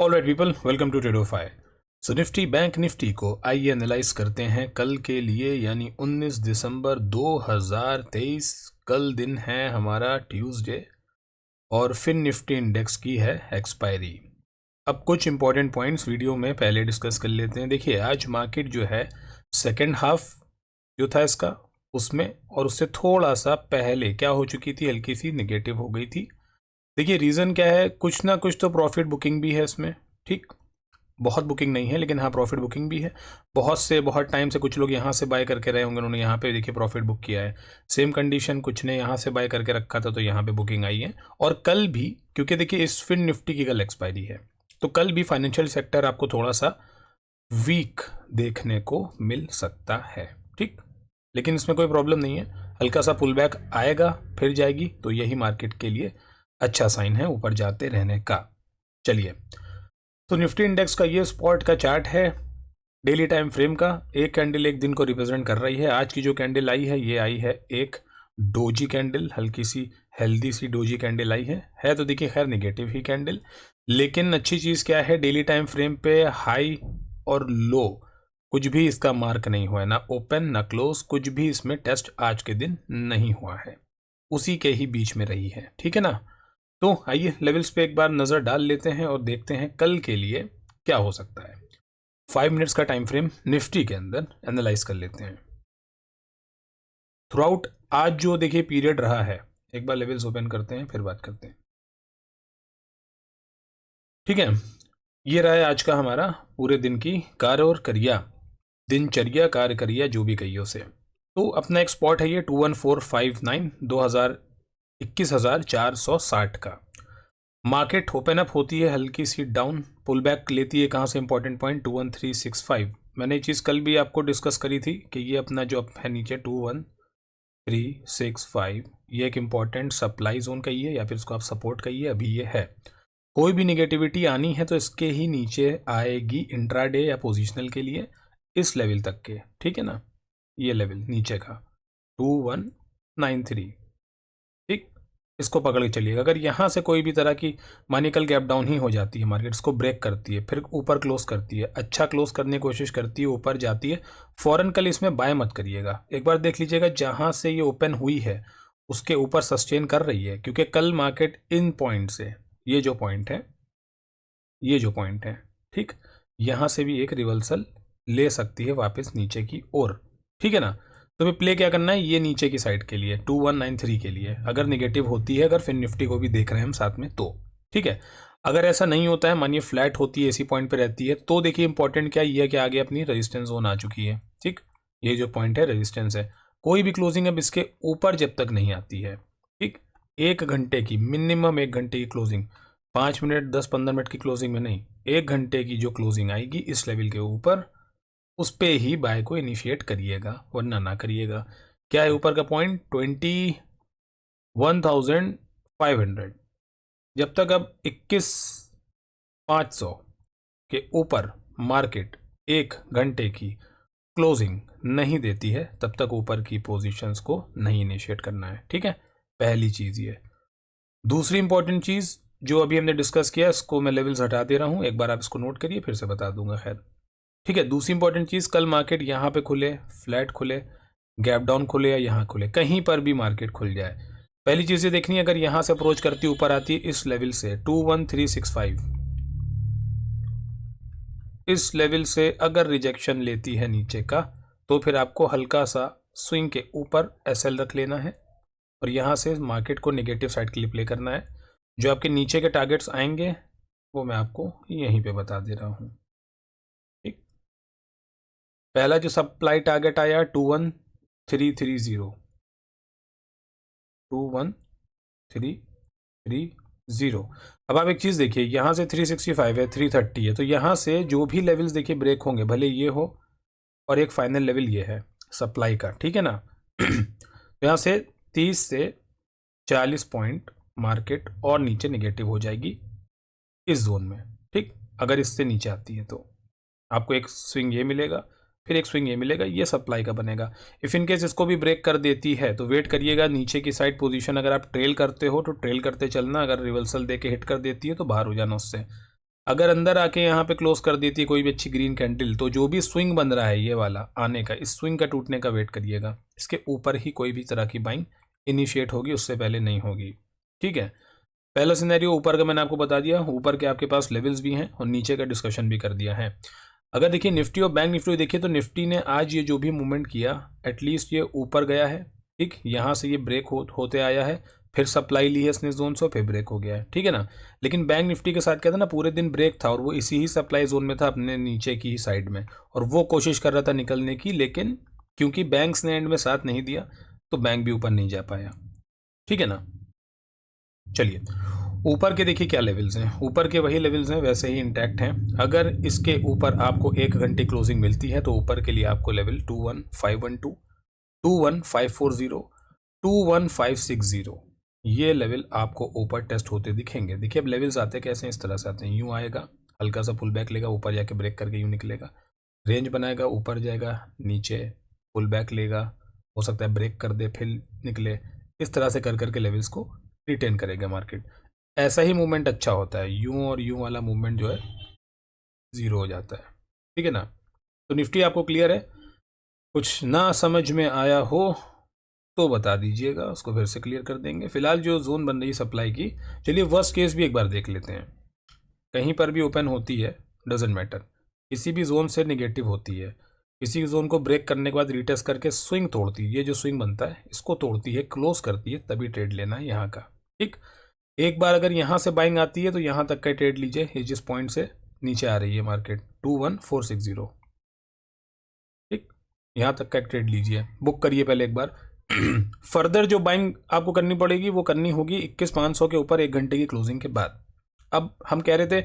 Alright people, welcome to Tradofy. So Nifty bank Nifty को आइए analyse करते हैं कल के लिए, यानी 19 दिसंबर 2023। कल दिन है हमारा ट्यूसडे और फिन निफ्टी इंडेक्स की है एक्सपायरी। अब कुछ इंपॉर्टेंट पॉइंट्स वीडियो में पहले डिस्कस कर लेते हैं। देखिए, आज मार्केट जो है सेकेंड हाफ जो था इसका, उसमें और उससे थोड़ा सा पहले क्या हो चुकी थी, हल्की सी निगेटिव हो गई थी। देखिए रीज़न क्या है, कुछ ना कुछ तो प्रॉफिट बुकिंग भी है इसमें। ठीक, बहुत बुकिंग नहीं है लेकिन हाँ प्रॉफिट बुकिंग भी है। बहुत टाइम से कुछ लोग यहाँ से बाय करके रहे होंगे, उन्होंने यहाँ पे देखिए प्रॉफिट बुक किया है। सेम कंडीशन, कुछ ने यहाँ से बाय करके रखा था तो यहाँ पे बुकिंग आई है। और कल भी, क्योंकि देखिए इस फिन निफ्टी की कल एक्सपायरी है, तो कल भी फाइनेंशियल सेक्टर आपको थोड़ा सा वीक देखने को मिल सकता है। ठीक, लेकिन इसमें कोई प्रॉब्लम नहीं है, हल्का सा पुल बैक आएगा फिर जाएगी, तो यही मार्केट के लिए अच्छा साइन है ऊपर जाते रहने का। चलिए, तो निफ्टी इंडेक्स का ये स्पॉट का चार्ट है डेली टाइम फ्रेम का। एक कैंडल एक दिन को रिप्रेजेंट कर रही है। आज की जो कैंडल आई है ये आई है एक डोजी कैंडल, हल्की सी हेल्दी सी डोजी कैंडल आई है तो देखिए खैर नेगेटिव ही कैंडल। लेकिन अच्छी चीज़ क्या है, डेली टाइम फ्रेम पे हाई और लो कुछ भी इसका मार्क नहीं हुआ है, ना ओपन ना क्लोज, कुछ भी इसमें टेस्ट आज के दिन नहीं हुआ है, उसी के ही बीच में रही है। ठीक है ना। तो आइए लेवल्स पे एक बार नज़र डाल लेते हैं और देखते हैं कल के लिए क्या हो सकता है। 5 मिनट्स का टाइम फ्रेम निफ्टी के अंदर एनालाइज कर लेते हैं। थ्रू आउट आज जो देखिए पीरियड रहा है, एक बार लेवल्स ओपन करते हैं फिर बात करते हैं। ठीक है, ये रहा है आज का हमारा पूरे दिन की कार्य और करिया, दिनचर्या कार्य करिया जो भी कहिए उसे। तो अपना एक स्पॉट है ये 21459, 21,460 का। मार्केट ओपन अप होती है हल्की सी डाउन, पुल बैक लेती है कहाँ से, इंपॉर्टेंट पॉइंट 21365। मैंने ये चीज़ कल भी आपको डिस्कस करी थी कि ये अपना जो अप है नीचे 21365, ये एक इंपॉर्टेंट सप्लाई जोन का ही है, या फिर इसको आप सपोर्ट कहिए। अभी ये है, कोई भी निगेटिविटी आनी है तो इसके ही नीचे आएगी इंट्राडे या पोजिशनल के लिए, इस लेवल तक के। ठीक है ना, ये लेवल नीचे का 2193। ठीक, इसको पकड़ के चलिएगा। अगर यहाँ से कोई भी तरह की मानिए कल गैप डाउन ही हो जाती है, मार्केट इसको ब्रेक करती है, फिर ऊपर क्लोज करती है, अच्छा क्लोज करने की कोशिश करती है, ऊपर जाती है, फौरन कल इसमें बाय मत करिएगा। एक बार देख लीजिएगा जहाँ से ये ओपन हुई है उसके ऊपर सस्टेन कर रही है, क्योंकि कल मार्केट इन पॉइंट से, ये जो पॉइंट है, ये जो पॉइंट है, ठीक, यहाँ से भी एक रिवर्सल ले सकती है वापस नीचे की ओर। ठीक है ना। तो हमें प्ले क्या करना है, ये नीचे की साइड के लिए 2193 के लिए, अगर नेगेटिव होती है, अगर फिर निफ्टी को भी देख रहे हैं हम साथ में तो ठीक है। अगर ऐसा नहीं होता है, मानिए फ्लैट होती है, इसी पॉइंट पे रहती है, तो देखिए इंपॉर्टेंट क्या ये है कि आगे अपनी रेजिस्टेंस जोन आ चुकी है। ठीक, ये जो पॉइंट है रेजिस्टेंस है, कोई भी क्लोजिंग अब इसके ऊपर जब तक नहीं आती है, ठीक, 1 घंटे की मिनिमम, 1 घंटे की क्लोजिंग, 5 मिनट 10-15 मिनट की क्लोजिंग में नहीं, 1 घंटे की जो क्लोजिंग आएगी इस लेवल के ऊपर, उस पे ही बाय को इनिशिएट करिएगा, वरना ना करिएगा। क्या है ऊपर का पॉइंट 21,500। जब तक अब 21,500 के ऊपर मार्केट 1 घंटे की क्लोजिंग नहीं देती है, तब तक ऊपर की पोजीशंस को नहीं इनिशिएट करना है। ठीक है, पहली चीज़ ये। दूसरी इंपॉर्टेंट चीज़ जो अभी हमने डिस्कस किया, इसको मैं लेवल्स हटा दे रहा हूँ, एक बार आप इसको नोट करिए फिर से बता दूंगा। खैर ठीक है, दूसरी इंपॉर्टेंट चीज़, कल मार्केट यहाँ पे खुले, फ्लैट खुले, गैप डाउन खुले या यहाँ खुले, कहीं पर भी मार्केट खुल जाए, पहली चीज़ ये देखनी है, अगर यहाँ से अप्रोच करती ऊपर आती है इस लेवल से 21365, इस लेवल से अगर रिजेक्शन लेती है नीचे का, तो फिर आपको हल्का सा स्विंग के ऊपर एसएल रख लेना है और यहाँ से मार्केट को नेगेटिव साइड के लिए प्ले करना है। जो आपके नीचे के टारगेट्स आएंगे वो मैं आपको यहीं पे बता दे रहा हूँ। ठीक, पहला जो सप्लाई टारगेट आया 21330, 21330। अब आप एक चीज़ देखिए, यहाँ से 365 है, 330 है, तो यहाँ से जो भी लेवल्स देखिए ब्रेक होंगे, भले ये हो, और एक फाइनल लेवल ये है सप्लाई का। ठीक है ना। तो यहाँ से 30 से 40 पॉइंट मार्केट और नीचे नेगेटिव हो जाएगी इस जोन में। ठीक, अगर इससे नीचे आती है तो आपको एक स्विंग ये मिलेगा, फिर एक स्विंग ये मिलेगा, ये सप्लाई का बनेगा। इफ़ इन केस इसको भी ब्रेक कर देती है तो वेट करिएगा नीचे की साइड पोजीशन, अगर आप ट्रेल करते हो तो ट्रेल करते चलना, अगर रिवर्सल दे के हिट कर देती है तो बाहर हो जाना उससे। अगर अंदर आके यहाँ पे क्लोज कर देती है कोई भी अच्छी ग्रीन कैंडल, तो जो भी स्विंग बन रहा है ये वाला आने का, इस स्विंग का टूटने का वेट करिएगा। इसके ऊपर ही कोई भी तरह की बाइंग इनिशिएट होगी, उससे पहले नहीं होगी। ठीक है, पहला सिनेरियो ऊपर का मैंने आपको बता दिया, ऊपर के आपके पास लेवल्स भी हैं और नीचे का डिस्कशन भी कर दिया है। अगर देखिए निफ्टी और बैंक निफ्टी देखिए, तो निफ्टी ने आज ये जो भी मूवमेंट किया, एटलीस्ट ये ऊपर गया है। ठीक, यहाँ से ये ब्रेक होते आया है, फिर सप्लाई ली है इसने जोन से, फिर ब्रेक हो गया है। ठीक है ना। लेकिन बैंक निफ्टी के साथ क्या था ना, पूरे दिन ब्रेक था और वो इसी ही सप्लाई जोन में था, अपने नीचे की ही साइड में, और वो कोशिश कर रहा था निकलने की, लेकिन क्योंकि बैंक्स ने एंड में साथ नहीं दिया तो बैंक भी ऊपर नहीं जा पाया। ठीक है ना। चलिए ऊपर के देखिए क्या लेवल्स हैं, ऊपर के वही लेवल्स हैं, वैसे ही इंटैक्ट हैं। अगर इसके ऊपर आपको 1 घंटे क्लोजिंग मिलती है तो ऊपर के लिए आपको लेवल 21512, 21540, 21560, ये लेवल आपको ऊपर टेस्ट होते दिखेंगे। देखिए अब लेवल्स आते कैसे हैं, इस तरह से आते हैं, यूँ आएगा, हल्का सा पुल बैक लेगा, ऊपर जाके ब्रेक करके यूँ निकलेगा, रेंज बनाएगा, ऊपर जाएगा, नीचे पुल बैक लेगा, हो सकता है ब्रेक कर दे फिर निकले, इस तरह से कर करके लेवल्स को रिटेन करेगा मार्केट। ऐसा ही मूवमेंट अच्छा होता है, यूं और यूं वाला मूवमेंट जो है ज़ीरो हो जाता है। ठीक है ना। तो निफ्टी आपको क्लियर है, कुछ ना समझ में आया हो तो बता दीजिएगा, उसको फिर से क्लियर कर देंगे। फिलहाल जो जोन बन रही है सप्लाई की, चलिए वर्स्ट केस भी एक बार देख लेते हैं। कहीं पर भी ओपन होती है, डजेंट मैटर, किसी भी जोन से निगेटिव होती है, किसी जोन को ब्रेक करने के बाद रिटेस्ट करके स्विंग तोड़ती है, ये जो स्विंग बनता है इसको तोड़ती है, क्लोज करती है, तभी ट्रेड लेना है यहाँ का। ठीक, एक बार अगर यहाँ से बाइंग आती है तो यहाँ तक का ट्रेड लीजिए, ये जिस पॉइंट से नीचे आ रही है मार्केट 21460। ठीक, यहाँ तक का एक ट्रेड लीजिए, बुक करिए पहले एक बार। फर्दर जो बाइंग आपको करनी पड़ेगी वो करनी होगी 21,500 के ऊपर 1 घंटे की क्लोजिंग के बाद। अब हम कह रहे थे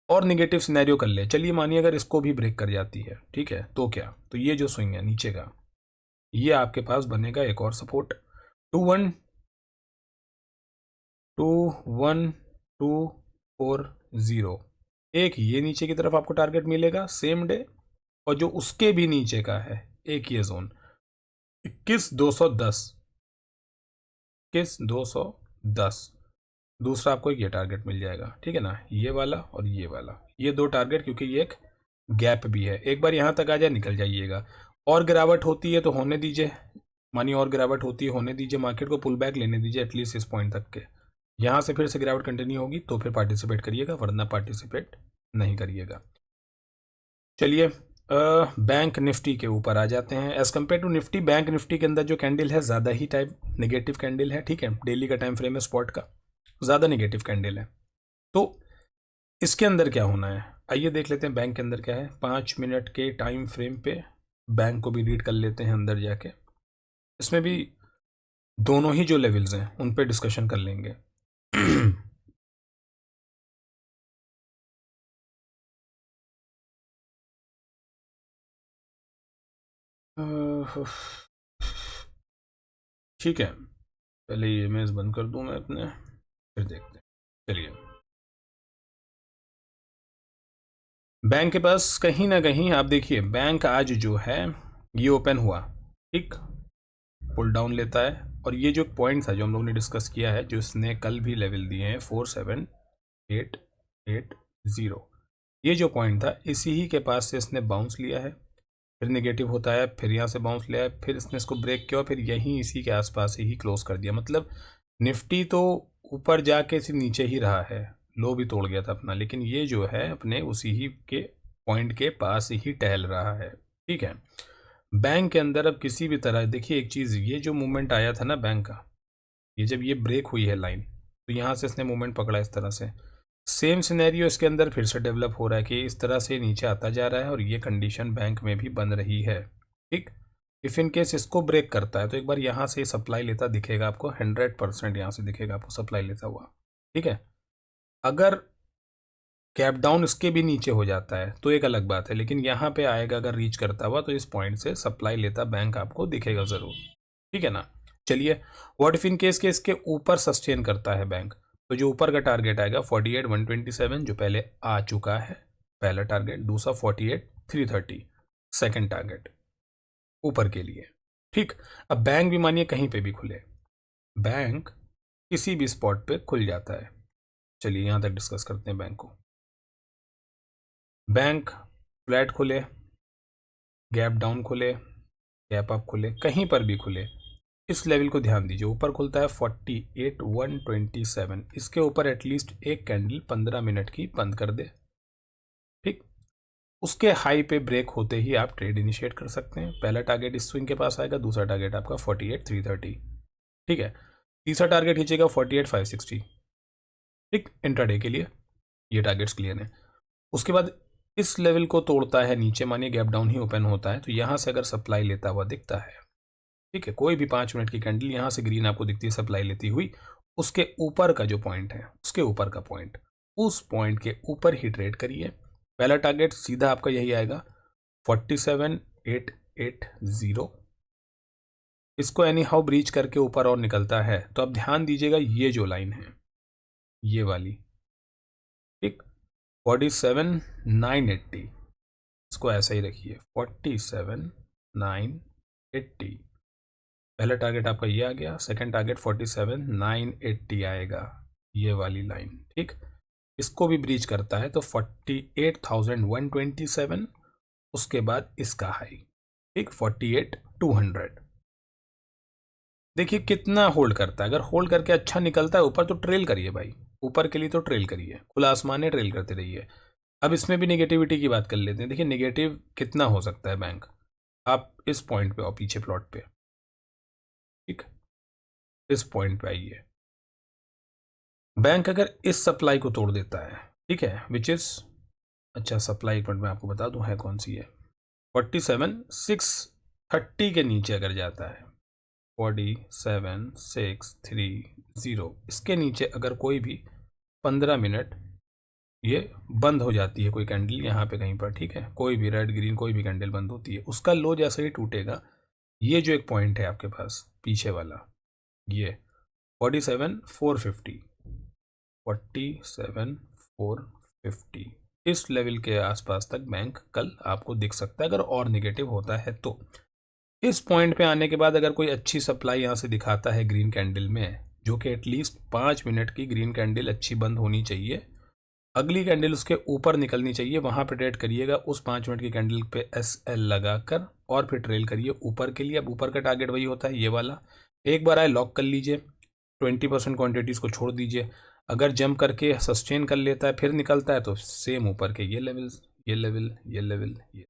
और निगेटिव सिनेरियो कर ले, चलिए मानिए अगर इसको भी ब्रेक कर जाती है, ठीक है, तो क्या, तो ये जो स्विंग है नीचे का, ये आपके पास बनेगा एक और सपोर्ट, 21240। एक ये नीचे की तरफ आपको टारगेट मिलेगा सेम डे, और जो उसके भी नीचे का है एक ये जोन 21,210, 21,210, दूसरा आपको एक ये टारगेट मिल जाएगा। ठीक है ना, ये वाला और ये वाला, ये दो टारगेट, क्योंकि ये एक गैप भी है। एक बार यहाँ तक आ जाए निकल जाइएगा, और गिरावट होती है तो होने दीजिए, मानिए और गिरावट होती है होने दीजिए, मार्केट को पुल बैक लेने दीजिए एटलीस्ट इस पॉइंट तक के, यहाँ से फिर से गिरावट कंटिन्यू होगी तो फिर पार्टिसिपेट करिएगा, वरना पार्टिसिपेट नहीं करिएगा। चलिए बैंक निफ्टी के ऊपर आ जाते हैं। As compare to Nifty, bank Nifty के अंदर जो कैंडल है ज़्यादा ही टाइप नेगेटिव कैंडल है। ठीक है, डेली का टाइम फ्रेम है, स्पॉट का ज़्यादा नेगेटिव कैंडल है। तो इसके अंदर क्या होना है, आइए देख लेते हैं बैंक के अंदर क्या है। 5 मिनट के टाइम फ्रेम पे बैंक को भी रीड कर लेते हैं अंदर जाके, इसमें भी दोनों ही जो लेवल्स हैं उन पे डिस्कशन कर लेंगे। ठीक है, पहले ये इमेज बंद कर दूं मैं अपने, फिर देखते हैं। चलिए, बैंक के पास कहीं ना कहीं आप देखिए, बैंक आज जो है ये ओपन हुआ, ठीक, पुल डाउन लेता है, और ये जो पॉइंट था जो हम लोग ने डिस्कस किया है, जो इसने कल भी लेवल दिए हैं 47880, ये जो पॉइंट था इसी ही के पास से इसने बाउंस लिया है, फिर नेगेटिव होता है, फिर यहाँ से बाउंस लिया है, फिर इसने इसको ब्रेक किया, फिर यहीं इसी के आसपास ही क्लोज कर दिया। मतलब निफ्टी तो ऊपर जाके सिर्फ नीचे ही रहा है, लो भी तोड़ गया था अपना, लेकिन ये जो है अपने उसी ही के पॉइंट के पास ही टहल रहा है। ठीक है, बैंक के अंदर अब किसी भी तरह देखिए एक चीज़, ये जो मूवमेंट आया था ना बैंक का, ये जब ये ब्रेक हुई है लाइन, तो यहाँ से इसने मूवमेंट पकड़ा इस तरह से, सेम सिनेरियो इसके अंदर फिर से डेवलप हो रहा है कि इस तरह से नीचे आता जा रहा है, और ये कंडीशन बैंक में भी बन रही है। ठीक, इफ़ इन केस इसको ब्रेक करता है तो एक बार यहाँ से सप्लाई लेता दिखेगा आपको, 100% यहाँ से दिखेगा आपको सप्लाई लेता हुआ। ठीक है, अगर कैप डाउन इसके भी नीचे हो जाता है तो एक अलग बात है, लेकिन यहाँ पे आएगा अगर रीच करता हुआ तो इस पॉइंट से सप्लाई लेता बैंक आपको दिखेगा ज़रूर। ठीक है ना। चलिए, व्हाट इफ इन केस के इसके ऊपर सस्टेन करता है बैंक, तो जो ऊपर का टारगेट आएगा 48,127 जो पहले आ चुका है, पहला टारगेट, दूसरा 48,330 सेकंड टारगेट ऊपर के लिए। ठीक, अब बैंक भी मानिए कहीं पे भी खुले, बैंक किसी भी स्पॉट पे खुल जाता है। चलिए यहाँ तक डिस्कस करते हैं बैंक को। बैंक फ्लैट खुले, गैप डाउन खुले, गैप अप खुले, कहीं पर भी खुले, इस लेवल को ध्यान दीजिए। ऊपर खुलता है 48,127, इसके ऊपर एटलीस्ट एक कैंडल 15 मिनट की बंद कर दे, ठीक। उसके हाई पे ब्रेक होते ही आप ट्रेड इनिशिएट कर सकते हैं। पहला टारगेट इस स्विंग के पास आएगा, दूसरा टारगेट आपका 48,330, ठीक है। तीसरा टारगेट खींचेगा 48,560, ठीक, इंट्राडे के लिए ये टारगेट्स क्लियर हैं। उसके बाद इस लेवल को तोड़ता है नीचे, मानिए गैप डाउन ही ओपन होता है, तो यहाँ से अगर सप्लाई लेता हुआ दिखता है, ठीक है, कोई भी 5 मिनट की कैंडल यहाँ से ग्रीन आपको दिखती है सप्लाई लेती हुई, उसके ऊपर का जो पॉइंट है, उसके ऊपर का पॉइंट, उस पॉइंट के ऊपर ही ट्रेड करिए। पहला टारगेट सीधा आपका यही आएगा 47,880, इसको एनी हाउ ब्रीच करके ऊपर और निकलता है तो अब ध्यान दीजिएगा ये जो लाइन है ये वाली, ठीक, 47,980, इसको ऐसा ही रखिए 47,980। पहला टारगेट आपका ये आ गया, सेकंड टारगेट 47,980 आएगा, ये वाली लाइन, ठीक। इसको भी ब्रीच करता है तो 48,127, उसके बाद इसका हाई, ठीक, 48,200। देखिए कितना होल्ड करता है, अगर होल्ड करके अच्छा निकलता है ऊपर तो ट्रेल करिए भाई, ऊपर के लिए तो ट्रेल करिए, खुला आसमान है, ट्रेल करते रहिए। अब इसमें भी नेगेटिविटी की बात कर लेते हैं। देखिए नेगेटिव कितना हो सकता है बैंक, आप इस पॉइंट पे आओ, पीछे प्लॉट पे, ठीक, इस पॉइंट पे आइए। बैंक अगर इस सप्लाई को तोड़ देता है, ठीक है, विच इज, अच्छा सप्लाई एक मिनट में आपको बता दूं है कौन सी है, 47,630 के नीचे अगर जाता है, 47,630, इसके नीचे अगर कोई भी 15 मिनट ये बंद हो जाती है कोई कैंडल यहाँ पे कहीं पर, ठीक है, कोई भी रेड ग्रीन कोई भी कैंडल बंद होती है, उसका लो जैसे ही टूटेगा, ये जो एक पॉइंट है आपके पास पीछे वाला, ये 47,450, 47,450, इस लेवल के आसपास तक बैंक कल आपको दिख सकता है अगर और नेगेटिव होता है तो। इस पॉइंट पे आने के बाद अगर कोई अच्छी सप्लाई यहाँ से दिखाता है ग्रीन कैंडल में, जो कि एटलीस्ट 5 मिनट की ग्रीन कैंडल अच्छी बंद होनी चाहिए, अगली कैंडल उसके ऊपर निकलनी चाहिए, वहां पे ट्रेड करिएगा उस 5 मिनट की कैंडल पे SL लगाकर और फिर ट्रेल करिए ऊपर के लिए। अब ऊपर का टारगेट वही होता है ये वाला, एक बार आए लॉक कर लीजिए, 20% क्वांटिटीज को छोड़ दीजिए, अगर जंप करके सस्टेन कर लेता है फिर निकलता है तो सेम ऊपर के ये लेवल्स, ये लेवल, ये लेवल, ये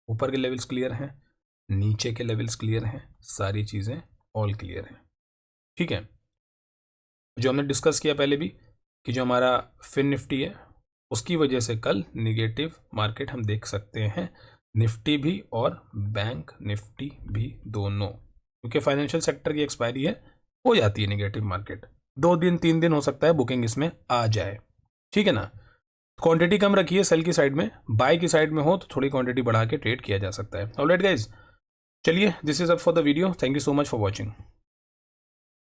ऊपर के लेवल्स क्लियर हैं, नीचे के लेवल्स क्लियर हैं, सारी चीज़ें ऑल क्लियर हैं, ठीक है। जो हमने डिस्कस किया पहले भी कि जो हमारा फिन निफ्टी है उसकी वजह से कल निगेटिव मार्केट हम देख सकते हैं, निफ्टी भी और बैंक निफ्टी भी दोनों, क्योंकि फाइनेंशियल सेक्टर की एक्सपायरी है, हो जाती है निगेटिव मार्केट, 2 दिन 3 दिन हो सकता है बुकिंग इसमें आ जाए, ठीक है ना। क्वांटिटी कम रखिए सेल की साइड में, बाय की साइड में हो तो थोड़ी क्वांटिटी बढ़ा के ट्रेड किया जा सकता है। ऑलराइट गाइज, चलिए this is up for the video, thank you so much for watching.